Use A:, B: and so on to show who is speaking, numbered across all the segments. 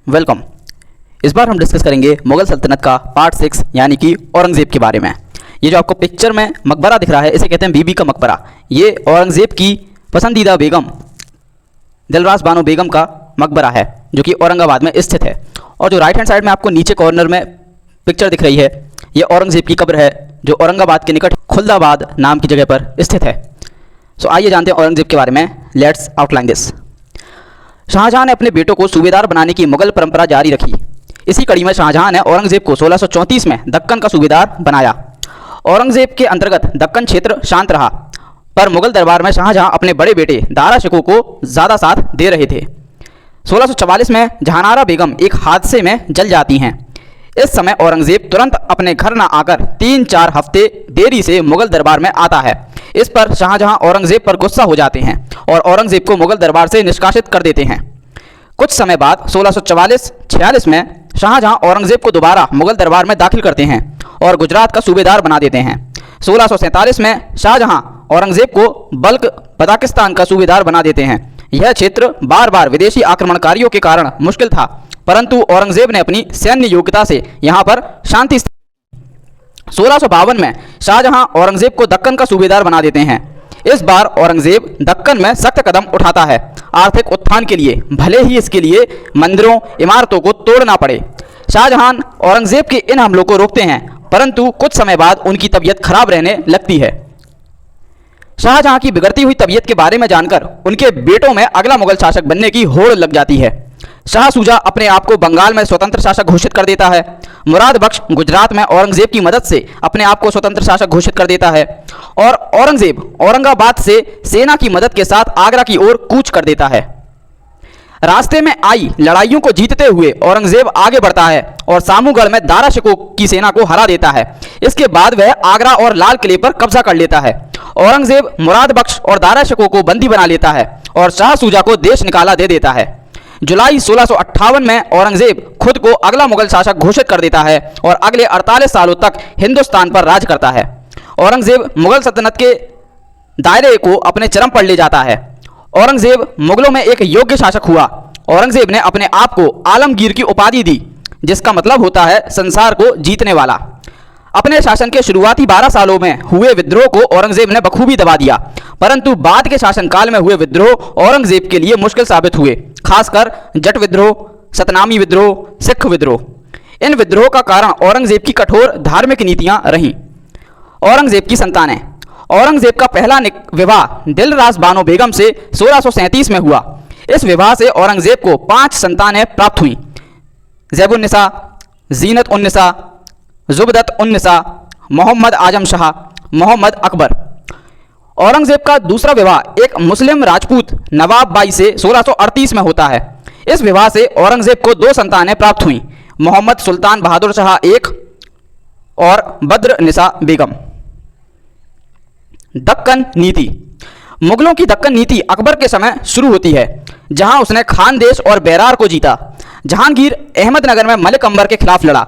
A: Welcome. इस बार हम discuss करेंगे मुगल सल्तनत का पार्ट 6 यानी कि औरंगज़ेब के बारे में। ये जो आपको पिक्चर में मकबरा दिख रहा है इसे कहते हैं बीबी का मकबरा। ये औरंगज़ेब की पसंदीदा बेगम दिलरास बानो बेगम का मकबरा है जो कि औरंगाबाद में स्थित है। और जो राइट हैंड साइड में आपको नीचे कॉर्नर में पिक्चर दिख रही है ये औरंगज़ेब की कब्र है जो औरंगाबाद के निकट खुलदाबाद नाम की जगह पर स्थित है। सो आइए जानते हैं औरंगज़ेब के बारे में। Let's outline this. शाहजहां ने अपने बेटों को सूबेदार बनाने की मुगल परंपरा जारी रखी। इसी कड़ी में शाहजहां ने औरंगज़ेब को 1634 में दक्कन का सूबेदार बनाया। औरंगज़ेब के अंतर्गत दक्कन क्षेत्र शांत रहा, पर मुगल दरबार में शाहजहां अपने बड़े बेटे दारा शिकोह को ज़्यादा साथ दे रहे थे। 1644 में जहानारा बेगम एक हादसे में जल जाती हैं। इस समय औरंगज़ेब तुरंत अपने घर न आकर 3-4 हफ्ते देरी से मुगल दरबार में आता है। इस पर शाहजहां औरंगज़ेब पर गुस्सा हो जाते हैं और औरंगज़ेब को मुगल दरबार से निष्कासित कर देते हैं। कुछ समय बाद 1644-46 में शाहजहां औरंगज़ेब को दोबारा मुगल दरबार में दाखिल करते हैं और गुजरात का सूबेदार बना देते हैं। 1647 में शाहजहां औरंगज़ेब को बल्क बदाकिस्तान का सूबेदार बना देते हैं। यह क्षेत्र बार बार विदेशी आक्रमणकारियों के कारण मुश्किल था, परंतु औरंगज़ेब ने अपनी सैन्य योग्यता से यहाँ पर शांति 1652 में शाहजहां औरंगज़ेब को दक्कन का सूबेदार बना देते हैं। इस बार औरंगज़ेब दक्कन में सख्त कदम उठाता है आर्थिक उत्थान के लिए, भले ही इसके लिए मंदिरों इमारतों को तोड़ना पड़े। शाहजहां औरंगज़ेब के इन हमलों को रोकते हैं, परंतु कुछ समय बाद उनकी तबीयत खराब रहने लगती है। शाहजहां की बिगड़ती हुई तबीयत के बारे में जानकर उनके बेटों में अगला मुगल शासक बनने की होड़ लग जाती है। शाह सूजा अपने आप को बंगाल में स्वतंत्र शासक घोषित कर देता है। मुराद बख्श गुजरात में औरंगज़ेब की मदद से अपने आप को स्वतंत्र शासक घोषित कर देता है और औरंगज़ेब औरंगाबाद से सेना की मदद के साथ आगरा की ओर कूच कर देता है। रास्ते में आई लड़ाइयों को जीतते हुए औरंगज़ेब आगे बढ़ता है और सामूगढ़ में दारा शिकोह की सेना को हरा देता है। इसके बाद वह आगरा और लाल किले पर कब्जा कर लेता है। औरंगज़ेब मुराद बख्श और दारा शिकोह को बंदी बना लेता है और शाह सूजा को देश निकाला दे देता है। जुलाई 1658 में औरंगज़ेब खुद को अगला मुगल शासक घोषित कर देता है और अगले 48 सालों तक हिंदुस्तान पर राज करता है। औरंगज़ेब मुगल सल्तनत के दायरे को अपने चरम पर ले जाता है। औरंगज़ेब मुगलों में एक योग्य शासक हुआ। औरंगज़ेब ने अपने आप को आलमगीर की उपाधि दी, जिसका मतलब होता है संसार को जीतने वाला। अपने शासन के शुरुआती 12 सालों में हुए विद्रोह को औरंगज़ेब ने बखूबी दबा दिया, परंतु बाद के शासनकाल में हुए विद्रोह औरंगज़ेब के लिए मुश्किल साबित हुए, खासकर जट विद्रोह, सतनामी विद्रोह, सिख विद्रोह। इन विद्रोह का कारण औरंगज़ेब की कठोर धार्मिक नीतियां रहीं। औरंगज़ेब की संतानें। औरंगज़ेब का पहला विवाह दिलरास बानो बेगम से 1637 में हुआ। इस विवाह से औरंगज़ेब को 5 संतानें प्राप्त हुईं। ज़ैबुन्निसा, ज़ीनत उन्निसा, ज़ुबदत उन्निसा, मोहम्मद आजम शाह, मोहम्मद अकबर। औरंगज़ेब का दूसरा विवाह एक मुस्लिम राजपूत नवाब बाई से 1638 में होता है। इस विवाह से औरंगज़ेब को 2 संतानें प्राप्त हुईं, मोहम्मद सुल्तान बहादुर शाह एक और बद्र निसा बेगम। दक्कन नीति। मुगलों की दक्कन नीति अकबर के समय शुरू होती है, जहां उसने खानदेश और बैरार को जीता। जहांगीर अहमदनगर में मलिक अंबर के खिलाफ लड़ा।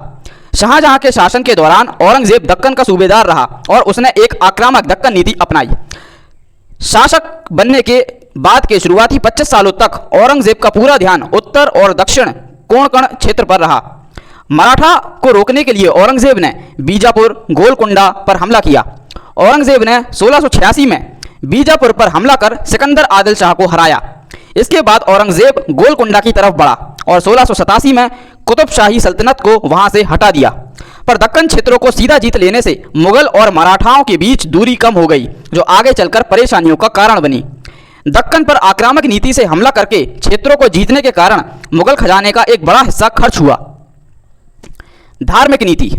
A: शाहजहां के शासन के दौरान औरंगज़ेब दक्कन का सूबेदार रहा और उसने एक आक्रामक दक्कन नीति अपनाई। शासक बनने के बाद के शुरुआती 25 सालों तक औरंगज़ेब का पूरा ध्यान उत्तर और दक्षिण कोंकण क्षेत्र पर रहा। मराठा को रोकने के लिए औरंगज़ेब ने बीजापुर, गोलकुंडा पर हमला किया। औरंगज़ेब ने 1686 में बीजापुर पर हमला कर सिकंदर आदिल शाह को हराया। इसके बाद औरंगज़ेब गोलकुंडा की तरफ बढ़ा और 1687 में कुतुब शाही सल्तनत को वहां से हटा दिया, पर दक्कन क्षेत्रों को सीधा जीत लेने से मुगल और मराठाओं के बीच दूरी कम हो गई, जो आगे चलकर परेशानियों का कारण बनी। दक्कन पर आक्रामक नीति से हमला करके क्षेत्रों को जीतने के कारण मुगल खजाने का एक बड़ा हिस्सा खर्च हुआ। धार्मिक नीति।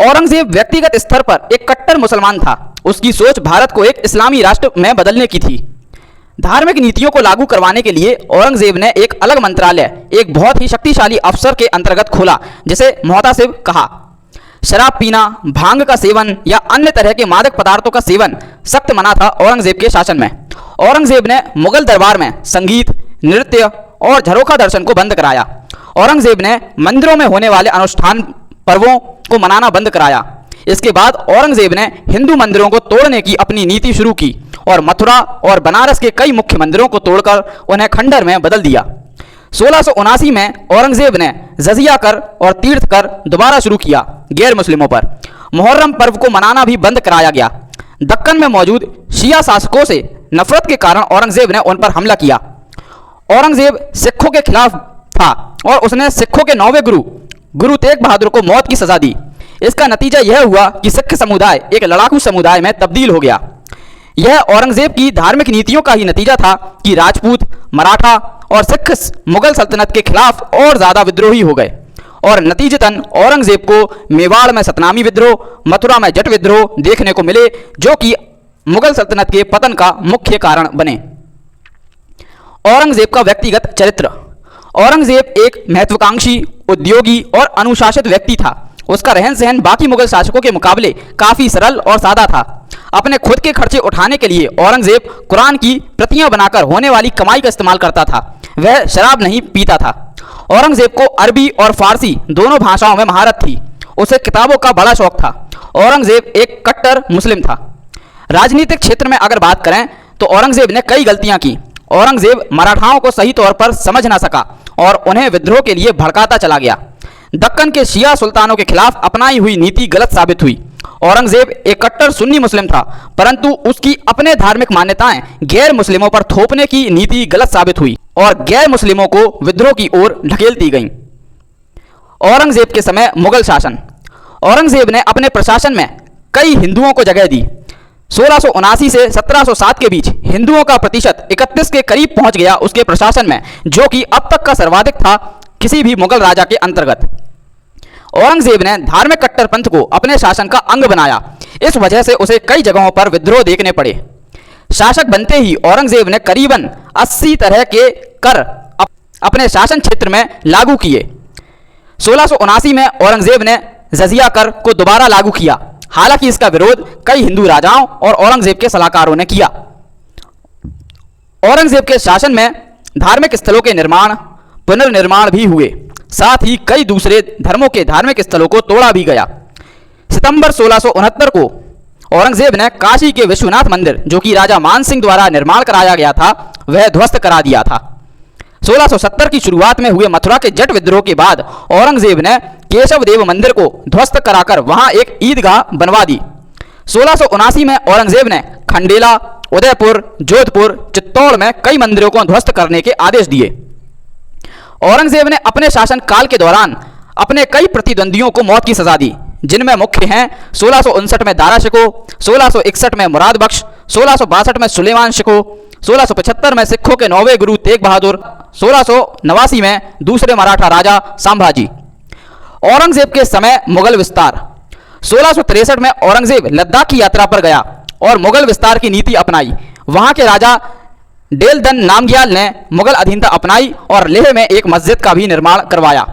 A: औरंगज़ेब व्यक्तिगत स्तर पर एक कट्टर मुसलमान था। उसकी सोच भारत को एक इस्लामी राष्ट्र में बदलने की थी। धार्मिक नीतियों को लागू करवाने के लिए औरंगज़ेब ने एक अलग मंत्रालय एक बहुत ही शक्तिशाली अफसर के अंतर्गत खोला, जिसे मोहतासिब कहा। शराब पीना, भांग का सेवन या अन्य तरह के मादक पदार्थों का सेवन सख्त मना था औरंगज़ेब के शासन में। औरंगज़ेब ने मुगल दरबार में संगीत, नृत्य और झरोखा दर्शन को बंद कराया। औरंगज़ेब ने मंदिरों में होने वाले अनुष्ठान पर्वों को मनाना बंद कराया। इसके बाद औरंगज़ेब ने हिंदू मंदिरों को तोड़ने की अपनी नीति शुरू की और मथुरा और बनारस के कई मुख्य मंदिरों को तोड़कर उन्हें खंडर में बदल दिया। 1679 में औरंगजेब ने जजिया कर और तीर्थ कर दोबारा शुरू किया गैर मुस्लिमों पर। मुहर्रम पर्व को मनाना भी बंद कराया गया। दक्कन में मौजूद शिया शासकों से नफरत के कारण औरंगजेब ने उन पर हमला किया। औरंगजेब सिखों के खिलाफ था और उसने सिखों के 9वें गुरु तेग बहादुर को मौत की सजा दी। इसका नतीजा यह हुआ कि सिख समुदाय एक लड़ाकू समुदाय में तब्दील हो गया। यह औरंगजेब की धार्मिक नीतियों का ही नतीजा था कि राजपूत, मराठा और सिख मुगल सल्तनत के खिलाफ और ज़्यादा विद्रोही हो गए और नतीजतन औरंगजेब को मेवाड़ में सतनामी विद्रोह, मथुरा में जट विद्रोह देखने को मिले, जो कि मुगल सल्तनत के पतन का मुख्य कारण बने। औरंगजेब का व्यक्तिगत चरित्र। औरंगजेब एक महत्वाकांक्षी, उद्योगी और अनुशासित व्यक्ति था। उसका रहन सहन बाकी मुगल शासकों के मुकाबले काफ़ी सरल और सादा था। अपने खुद के खर्चे उठाने के लिए औरंगजेब कुरान की प्रतियां बनाकर होने वाली कमाई का इस्तेमाल करता था। वह शराब नहीं पीता था। औरंगजेब को अरबी और फारसी दोनों भाषाओं में महारत थी। उसे किताबों का बड़ा शौक था। औरंगजेब एक कट्टर मुस्लिम था। राजनीतिक क्षेत्र में अगर बात करें तो औरंगजेब ने कई गलतियां की। औरंगजेब मराठाओं को सही तौर पर समझ ना सका और उन्हें विद्रोह के लिए भड़काता चला गया। दक्कन के शिया सुल्तानों के खिलाफ अपनाई हुई नीति गलत साबित हुई। औरंगजेब एक कट्टर सुन्नी मुस्लिम था, परंतु उसकी अपने धार्मिक मान्यताएं गैर मुस्लिमों पर थोपने की नीति गलत साबित हुई और गैर मुस्लिमों को विद्रोह की ओर ढकेल दी गई। औरंगजेब के समय मुगल शासन। औरंगजेब ने अपने प्रशासन में कई हिंदुओं को जगह दी। 1679 से 1707 के बीच हिंदुओं का प्रतिशत 31 के करीब पहुंच गया उसके प्रशासन में, जो कि अब तक का सर्वाधिक था किसी भी मुगल राजा के अंतर्गत। औरंगजेब ने धार्मिक कट्टरपंथ को अपने शासन का अंग बनाया। इस वजह से उसे कई जगहों पर विद्रोह देखने पड़े। शासक बनते ही औरंगजेब ने करीबन 80 तरह के कर अपने शासन क्षेत्र में लागू किए। 1679 में औरंगजेब ने जजिया कर को दोबारा लागू किया। हालांकि इसका विरोध कई हिंदू राजाओं और औरंगजेब के सलाहकारों ने किया। औरंगजेब के शासन में धार्मिक स्थलों के निर्माण, पुनर्निर्माण भी हुए। साथ ही कई दूसरे धर्मों के धार्मिक स्थलों को तोड़ा भी गया। सितंबर 1669 को औरंगजेब ने काशी के विश्वनाथ मंदिर, जो कि राजा मान सिंह द्वारा निर्माण कराया गया था, वह ध्वस्त करा दिया था। 1670 की शुरुआत में हुए मथुरा के जट विद्रोह के बाद औरंगजेब ने केशव देव मंदिर को ध्वस्त कराकर वहां एक ईदगाह बनवा दी। 1679 में औरंगजेब ने खंडेला, उदयपुर, जोधपुर, चित्तौड़ में कई मंदिरों को ध्वस्त करने के आदेश दिए। औरंगजेब ने अपने शासन काल के दौरान अपने कई प्रतिद्वंदियों को मौत की सजा दी, जिनमें मुख्य हैं 1659 में दारा शिकोह, 1661 में मुराद बख्श, 1662 में सुलेमान शिकोह, 1675 में सिखों के 9वें गुरु तेग बहादुर, 1689 में दूसरे मराठा राजा संभाजी। औरंगजेब के समय मुगल विस्तार। 1663 में औरंगजेब लद्दाख की यात्रा पर गया और मुगल विस्तार की नीति अपनाई। वहां के राजा डेलदन नामग्याल ने मुगल अधीनता अपनाई और लेह में एक मस्जिद का भी निर्माण करवाया।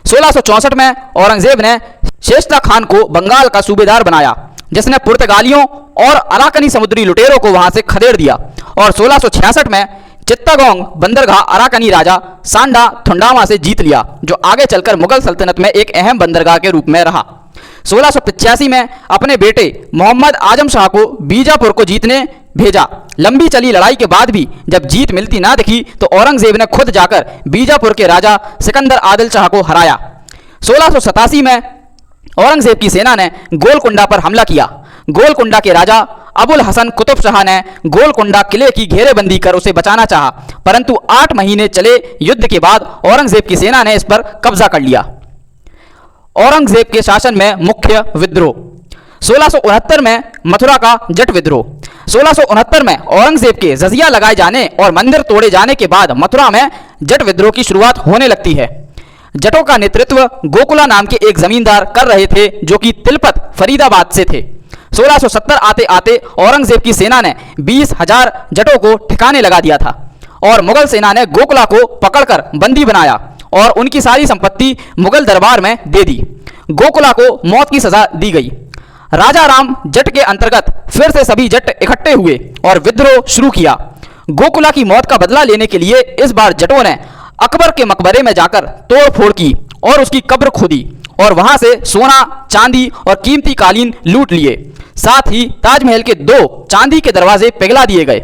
A: 1664 में औरंगजेब ने शेषता खान को बंगाल का सूबेदार बनाया, जिसने पुर्तगालियों और अराकनी समुद्री लुटेरों को वहां से खदेड़ दिया। और 1666 में चित्तागोंग बंदरगाह अराकनी राजा सांडा थुंडामा से जीत लिया, जो आगे चलकर मुगल सल्तनत में एक अहम बंदरगाह के रूप में रहा। 1685 में अपने बेटे मोहम्मद आजम शाह को बीजापुर को जीतने भेजा। लंबी चली लड़ाई के बाद भी जब जीत मिलती ना दिखी तो औरंगजेब ने खुद जाकर बीजापुर के राजा सिकंदर आदिल शाह को हराया। 1687 में औरंगजेब की सेना ने गोलकुंडा पर हमला किया। गोलकुंडा के राजा अबुल हसन कुतुब शाह ने गोलकुंडा किले की घेरेबंदी कर उसे बचाना चाहा, परंतु 8 महीने चले युद्ध के बाद औरंगजेब की सेना ने इस पर कब्जा कर लिया। औरंगजेब के शासन में मुख्य विद्रोह। 1669 में मथुरा का जट विद्रोह। 1669 में औरंगजेब के जजिया लगाए जाने और मंदिर तोड़े जाने के बाद मथुरा में जट विद्रोह की शुरुआत होने लगती है। जटों का नेतृत्व गोकुला नाम के एक जमींदार कर रहे थे, जो कि तिलपत फरीदाबाद से थे। 1670 आते आते औरंगजेब की सेना ने 20,000 जटों को ठिकाने लगा दिया था और मुगल सेना ने गोकुला को पकड़कर बंदी बनाया और उनकी सारी संपत्ति मुगल दरबार में दे दी। गोकुला को मौत की सजा दी गई। राजा राम जट के अंतर्गत फिर से सभी जट इकट्ठे हुए और विद्रोह शुरू किया। गोकुला की मौत का बदला लेने के लिए इस बार जटों ने अकबर के मकबरे में जाकर तोड़फोड़ की और उसकी कब्र खोदी और वहां से सोना, चांदी और कीमती कालीन लूट लिए। साथ ही ताजमहल के 2 चांदी के दरवाजे पिघला दिए गए।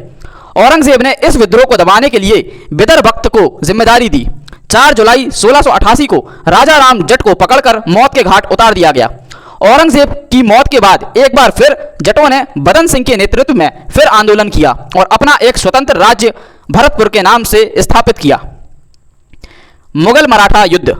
A: औरंगजेब ने इस विद्रोह को दबाने के लिए बिदर वक्त को जिम्मेदारी दी। 4 जुलाई 1688 को राजा राम जट को पकड़कर मौत के घाट उतार दिया गया। औरंगजेब की मौत के बाद एक बार फिर जटों ने बदन सिंह के नेतृत्व में फिर आंदोलन किया और अपना एक स्वतंत्र राज्य भरतपुर के नाम से स्थापित किया। मुगल मराठा युद्ध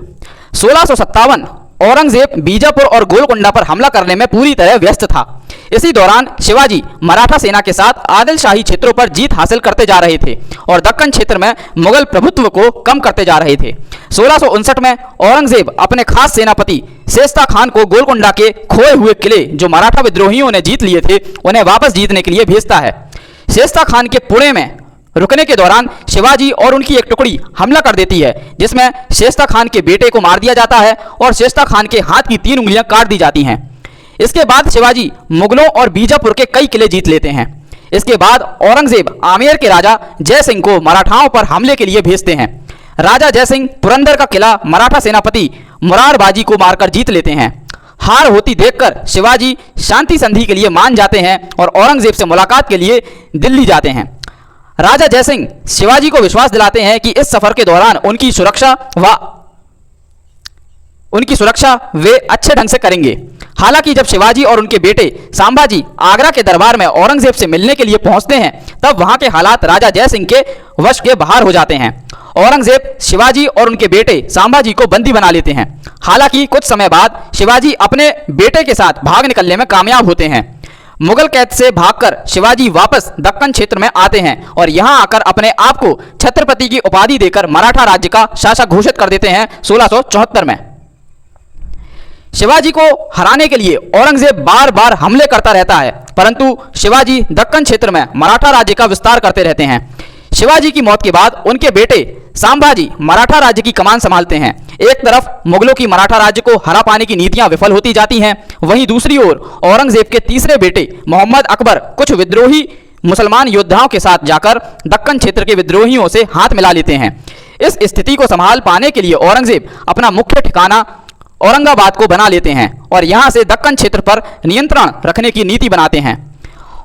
A: 1657 औरंगजेब बीजापुर और गोलकुंडा पर हमला करने में पूरी तरह व्यस्त था। इसी दौरान शिवाजी मराठा सेना के साथ आदिल शाही क्षेत्रों पर जीत हासिल करते जा रहे थे और दक्कन क्षेत्र में मुगल प्रभुत्व को कम करते जा रहे थे। 1659 में औरंगजेब अपने खास सेनापति शेस्ता खान को गोलकुंडा के खोए हुए किले जो मराठा विद्रोहियों ने जीत लिए थे उन्हें वापस जीतने के लिए भेजता है। शेस्ता खान के पुणे में रुकने के दौरान शिवाजी और उनकी एक टुकड़ी हमला कर देती है, जिसमें शेस्ता खान के बेटे को मार दिया जाता है और शेस्ता खान के हाथ की 3 उंगलियां काट दी जाती हैं। इसके बाद शिवाजी मुगलों और बीजापुर के कई किले जीत लेते हैं। इसके बाद औरंगजेब आमेर के राजा जय सिंह को मराठाओं पर हमले के लिए भेजते हैं। राजा जय सिंह पुरंदर का किला मराठा सेनापति मुरारबाजी को मारकर जीत लेते हैं। हार होती देखकर शिवाजी शांति संधि के लिए मान जाते हैं और औरंगजेब से मुलाकात के लिए दिल्ली जाते हैं। राजा जय सिंह शिवाजी को विश्वास दिलाते हैं कि इस सफर के दौरान उनकी सुरक्षा वे अच्छे ढंग से करेंगे। हालांकि जब शिवाजी और उनके बेटे संभाजी आगरा के दरबार में औरंगजेब से मिलने के लिए पहुंचते हैं, तब वहां के हालात राजा जय सिंह के वश के बाहर हो जाते हैं। औरंगजेब शिवाजी और उनके बेटे संभाजी को बंदी बना लेते हैं। हालांकि कुछ समय बाद शिवाजी अपने बेटे के साथ भाग निकलने में कामयाब होते हैं। मुगल कैद से भागकर शिवाजी वापस दक्कन क्षेत्र में आते हैं और यहां आकर अपने आप को छत्रपति की उपाधि देकर मराठा राज्य का शासक घोषित कर देते हैं 1674 में। शिवाजी को हराने के लिए औरंगजेब बार बार हमले करता रहता है, परंतु शिवाजी दक्कन क्षेत्र में मराठा राज्य का विस्तार करते रहते हैं। शिवाजी की मौत के बाद उनके बेटे संभाजी मराठा राज्य की कमान संभालते हैं। एक तरफ मुगलों की मराठा राज्य को हरा पाने की नीतियां विफल होती जाती हैं, वहीं दूसरी ओर औरंगजेब के तीसरे बेटे मोहम्मद अकबर कुछ विद्रोही मुसलमान योद्धाओं के साथ जाकर दक्कन क्षेत्र के विद्रोहियों से हाथ मिला लेते हैं। इस स्थिति को संभाल पाने के लिए औरंगजेब अपना मुख्य ठिकाना औरंगाबाद को बना लेते हैं और यहां से दक्कन क्षेत्र पर नियंत्रण रखने की नीति बनाते हैं।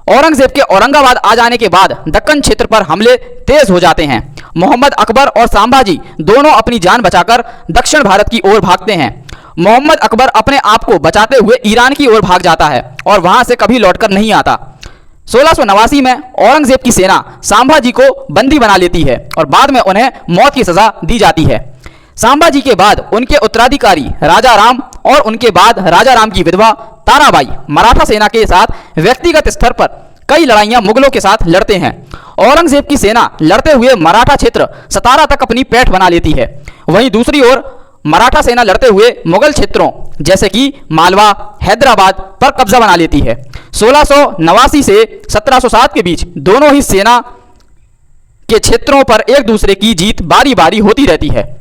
A: औरंगजेब के औरंगाबाद आ जाने के बाद दक्कन क्षेत्र पर हमले तेज हो जाते हैं। मोहम्मद अकबर और संभाजी दोनों अपनी जान बचाकर दक्षिण भारत की ओर भागते हैं। मोहम्मद अकबर अपने आप को बचाते हुए ईरान की ओर भाग जाता है और वहां से कभी लौटकर नहीं आता। 1689 में औरंगजेब की सेना संभाजी को बंदी बना लेती है और बाद में उन्हें मौत की सजा दी जाती है। संभाजी के बाद उनके उत्तराधिकारी राजा राम और उनके बाद राजा राम की विधवा ताराबाई मराठा सेना के साथ व्यक्तिगत स्तर पर कई लड़ाइयां मुगलों के साथ लड़ते हैं। औरंगजेब की सेना लड़ते हुए मराठा क्षेत्र सतारा तक अपनी पैठ बना लेती है। वहीं दूसरी ओर मराठा सेना लड़ते हुए मुगल क्षेत्रों जैसे कि मालवा, हैदराबाद पर कब्जा बना लेती है। 1689 से 1707 के बीच दोनों ही सेना के क्षेत्रों पर एक दूसरे की जीत बारी बारी होती रहती है।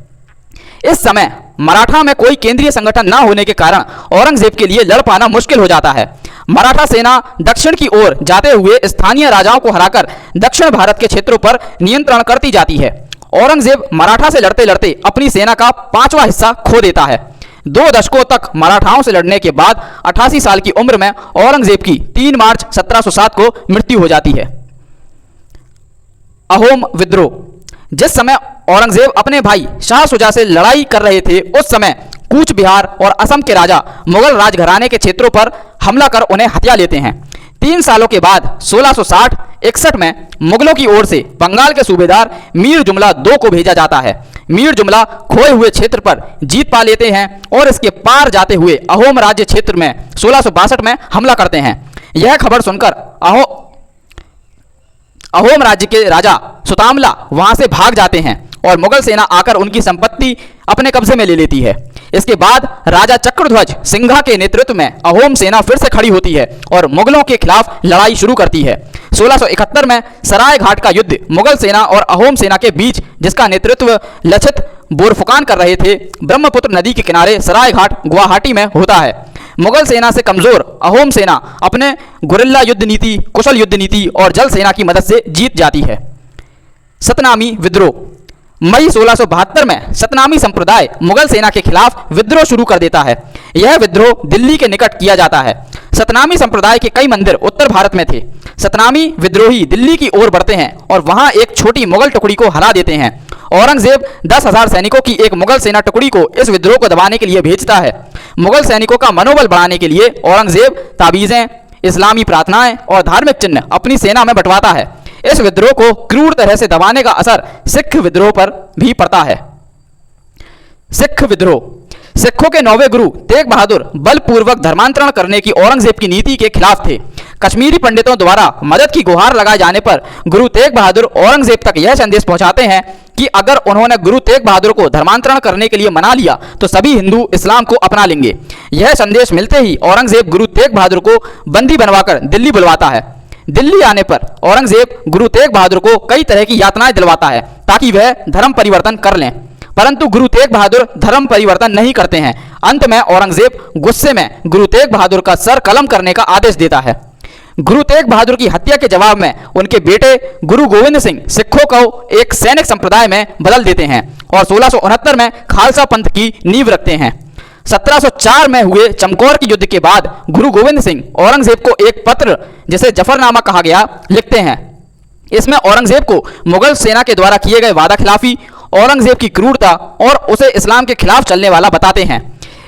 A: इस समय मराठा में कोई केंद्रीय संगठन न होने के कारण औरंगजेब के लिए लड़ पाना मुश्किल हो जाता है। मराठा सेना दक्षिण की ओर जाते हुए स्थानीय राजाओं को हराकर दक्षिण भारत के क्षेत्रों पर नियंत्रण करती जाती है। औरंगजेब मराठा से लड़ते लड़ते अपनी सेना का 5वां हिस्सा खो देता है। 2 दशकों तक मराठाओं से लड़ने के बाद 88 साल की उम्र में औरंगजेब की 3 मार्च 1707 को मृत्यु हो जाती है। अहोम विद्रोह। जिस समय औरंगजेब अपने भाई शाह शुजा से लड़ाई कर रहे थे, उस समय कूच बिहार और असम के राजा मुगल राजघराने के क्षेत्रों पर हमला कर उन्हें हत्या लेते हैं। 3 सालों के बाद 1660-61 में मुगलों की ओर से बंगाल के सूबेदार मीर जुमला II को भेजा जाता है। मीर जुमला खोए हुए क्षेत्र पर जीत पा लेते हैं और इसके पार जाते हुए अहोम राज्य क्षेत्र में 1662 में हमला करते हैं। यह खबर सुनकर अहोम राज्य के राजा सुतामला वहां से भाग जाते हैं और मुगल सेना आकर उनकी संपत्ति अपने कब्जे में ले लेती है। इसके बाद राजा चक्रध्वज सिंघा के नेतृत्व में अहोम सेना फिर से खड़ी होती है और मुगलों के खिलाफ लड़ाई शुरू करती है। 1671 में सराय घाट का युद्ध मुगल सेना और अहोम सेना के बीच, जिसका नेतृत्व लचित बोरफुकान कर रहे थे, ब्रह्मपुत्र नदी के किनारे सराय घाट गुवाहाटी में होता है। मुगल सेना से कमजोर अहोम सेना अपने गुरिल्ला युद्ध नीति, कुशल युद्ध नीति और जल सेना की मदद से जीत जाती है। सतनामी विद्रोह। मई 1672 में सतनामी संप्रदाय मुगल सेना के खिलाफ विद्रोह शुरू कर देता है। यह विद्रोह दिल्ली के निकट किया जाता है। सतनामी संप्रदाय के कई मंदिर उत्तर भारत में थे। सतनामी विद्रोही दिल्ली की ओर बढ़ते हैं और वहां एक छोटी मुगल टुकड़ी को हरा देते हैं औरंगजेब 10,000 सैनिकों की एक मुगल सेना टुकड़ी को इस विद्रोह को दबाने के लिए भेजता है। मुगल सैनिकों का मनोबल बढ़ाने के लिए औरंगजेब ताबीजें, इस्लामी प्रार्थनाएं और धार्मिक चिन्ह अपनी सेना में बंटवाता है। इस विद्रोह को क्रूर तरह से दबाने का असर सिख विद्रोह पर भी पड़ता है। सिख विद्रोह। सिखों के 9वें गुरु तेग बहादुर बलपूर्वक धर्मांतरण करने की औरंगजेब की नीति के खिलाफ थे। कश्मीरी पंडितों द्वारा मदद की गुहार लगाए जाने पर गुरु तेग बहादुर औरंगजेब तक यह संदेश पहुंचाते हैं कि अगर उन्होंने गुरु तेग बहादुर को धर्मांतरण करने के लिए मना लिया तो सभी हिंदू इस्लाम को अपना लेंगे। यह संदेश मिलते ही औरंगजेब गुरु तेग बहादुर को बंदी बनवाकर दिल्ली बुलवाता है। दिल्ली आने पर औरंगजेब गुरु तेग बहादुर को कई तरह की यातनाएं दिलवाता है ताकि वह धर्म परिवर्तन कर लें, परंतु गुरु तेग बहादुर धर्म परिवर्तन नहीं करते हैं। अंत में औरंगजेब गुस्से में गुरु तेग बहादुर का सर कलम करने का आदेश देता है। गुरु तेग बहादुर की हत्या के जवाब में उनके बेटे गुरु गोविंद सिंह सिखों को एक सैनिक संप्रदाय में बदल देते हैं और 1669 में खालसा पंथ की नींव रखते हैं। 1704 में हुए चमकौर के युद्ध के बाद गुरु गोविंद सिंह औरंगजेब को एक पत्र, जिसे जफरनामा कहा गया, लिखते हैं। इसमें औरंगजेब को मुगल सेना के द्वारा किए गए वादा खिलाफी, औरंगजेब की क्रूरता और उसे इस्लाम के खिलाफ चलने वाला बताते हैं।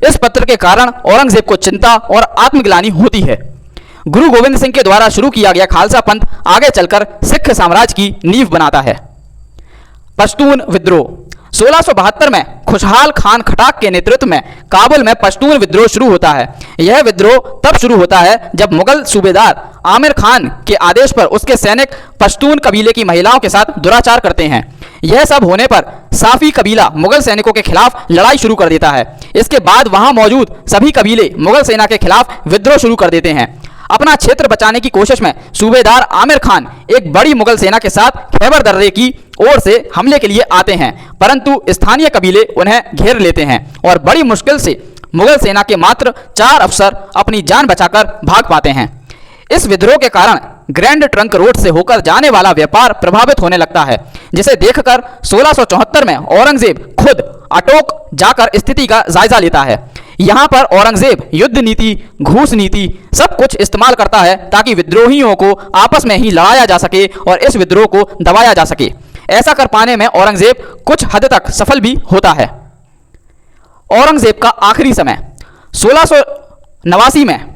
A: इस पत्र के कारण औरंगजेब को चिंता और आत्मग्लानि होती है। गुरु गोविंद सिंह के द्वारा शुरू किया गया खालसा पंथ आगे चलकर सिख साम्राज्य की नींव बनाता है। पश्तून विद्रोह। 1672 में खुशहाल खान खटाक के नेतृत्व में काबुल में पश्तून विद्रोह शुरू होता है। यह विद्रोह तब शुरू होता है जब मुगल सूबेदार आमिर खान के आदेश पर उसके सैनिक पश्तून कबीले की महिलाओं के साथ दुराचार करते हैं। यह सब होने पर साफी कबीला मुगल सैनिकों के खिलाफ लड़ाई शुरू कर देता है। इसके बाद वहां मौजूद सभी कबीले मुगल सेना के खिलाफ विद्रोह शुरू कर देते हैं। अपना क्षेत्र बचाने की कोशिश में सूबेदार आमिर खान एक बड़ी मुगल सेना के साथ खैबर दर्रे की ओर से हमले के लिए आते हैं, परंतु स्थानीय कबीले उन्हें घेर लेते हैं और बड़ी मुश्किल से मुगल सेना के मात्र 4 अफसर अपनी जान बचाकर भाग पाते हैं। इस विद्रोह के कारण ग्रैंड ट्रंक रोड से होकर जाने वाला व्यापार प्रभावित होने लगता है, जिसे देखकर 1674 में औरंगजेब खुद अटोक जाकर स्थिति का जायजा लेता है। यहाँ पर औरंगजेब युद्ध नीति, घूस नीति सब कुछ इस्तेमाल करता है ताकि विद्रोहियों को आपस में ही लड़ाया जा सके और इस विद्रोह को दबाया जा सके। ऐसा कर पाने में औरंगजेब कुछ हद तक सफल भी होता है। औरंगजेब का आखिरी समय। 1689 में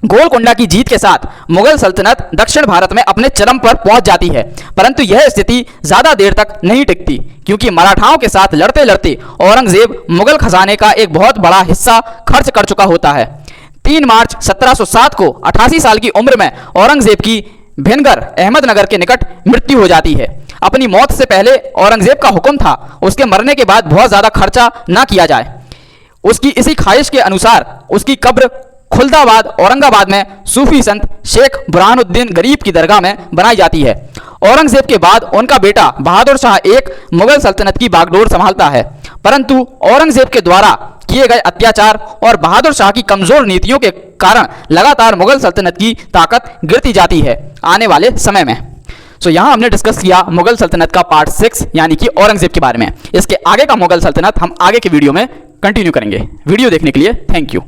A: गोलकोंडा की जीत के साथ मुगल सल्तनत दक्षिण भारत में अपने चरम पर पहुंच जाती है, परंतु यह स्थिति ज्यादा देर तक नहीं टिकती क्योंकि मराठाओं के साथ लड़ते लड़ते औरंगजेब मुगल खजाने का एक बहुत बड़ा हिस्सा खर्च कर चुका होता है। 3 मार्च 1707 को 88 साल की उम्र में औरंगजेब की भिनगर अहमदनगर के निकट मृत्यु हो जाती है। अपनी मौत से पहले औरंगजेब का हुक्म था उसके मरने के बाद बहुत ज्यादा खर्चा ना किया जाए। उसकी इसी ख्वाहिश के अनुसार उसकी कब्र खुलदाबाद औरंगाबाद में सूफी संत शेख बुरहानुद्दीन गरीब की दरगाह में बनाई जाती है। औरंगजेब के बाद उनका बेटा बहादुर शाह एक मुगल सल्तनत की बागडोर संभालता है, परंतु औरंगजेब के द्वारा किए गए अत्याचार और बहादुर शाह की कमजोर नीतियों के कारण लगातार मुगल सल्तनत की ताकत गिरती जाती है आने वाले समय में। यहाँ हमने डिस्कस किया मुगल सल्तनत का पार्ट 6 यानी कि औरंगजेब के बारे में। इसके आगे का मुगल सल्तनत हम आगे के वीडियो में कंटिन्यू करेंगे। वीडियो देखने के लिए थैंक यू।